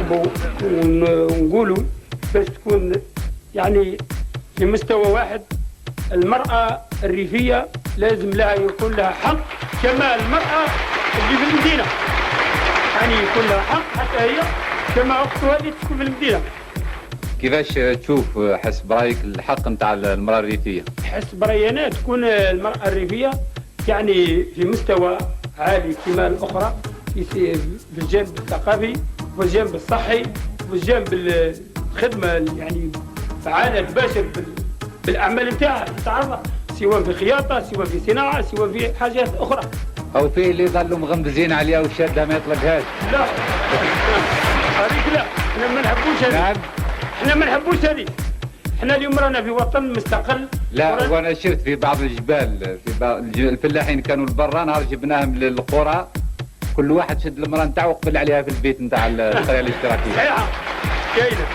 نحبوا ونقولوا باش تكون يعني في مستوى واحد. المرأة الريفية لازم لها يكون لها حق كما المرأة اللي في المدينة، يعني يكون لها حق حتى هي كما أختها اللي تكون في المدينة. كيفاش تشوف حسب رايك الحق نتاع المرأة الريفية؟ حسب رايي أنا تكون المرأة الريفية يعني في مستوى عالي كما الأخرى في الجانب الثقافي والجانب الصحي والجانب الخدمة يعني فعالة تباشر بالأعمال نتاعها تتعرض سواء في خياطة سواء في صناعة سواء في حاجات أخرى. أو في اللي ظلوا مغمزين عليها وشادها ما يطلقهاش. لا هذيك لا، احنا ما نحبوش هذه. نعم احنا ما نحبوش هذه. احنا اليوم رانا في وطن مستقل. لا وانا شفت في بعض الجبال في بعض الفلاحين كانوا لبرا، نهار جبناهم للقرى كل واحد شد المراه نتاعو وقبل عليها في البيت نتاع القريه الاشتراكيه. صحيحه كاينه.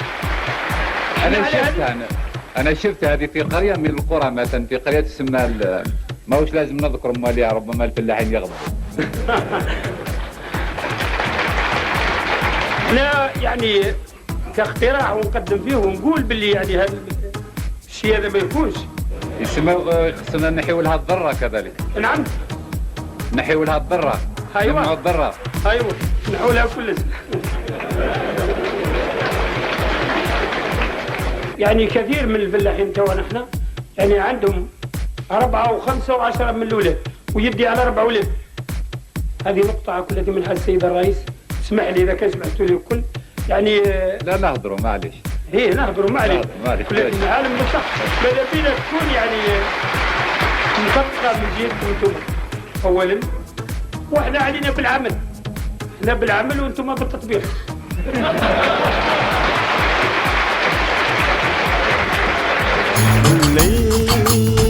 انا شفت هذه في قريه من القرى، مثلا في قريه تسمى ماهوش لازم نذكر مواليها ربما الفلاحين يغضبوا. احنا يعني كاقتراح ونقدم فيه ونقول باللي يعني هذا الشيء هذا ما يكونش. خصنا نحيو لها الضره كذلك. نعم نحيو لها الضره. ايوه نمنعوا الضره. ايوه نحيو لها كل شيء. يعني كثير من الفلاحين توا نحن يعني عندهم 4 و5 و10 من الاولاد ويدي على 4 اولاد. هذه نقطة كلها من حال السيد الرئيس، اسمح لي إذا كان سمعتوا لي الكل يعني. لا نهضروا معليش. هي نهضروا معليش. ولكن العالم مصح ماذا بينا تكون يعني مخططة من جهتكم انتم أولا، وإحنا علينا بالعمل. إحنا بالعمل وأنتم بالتطبيق. नहीं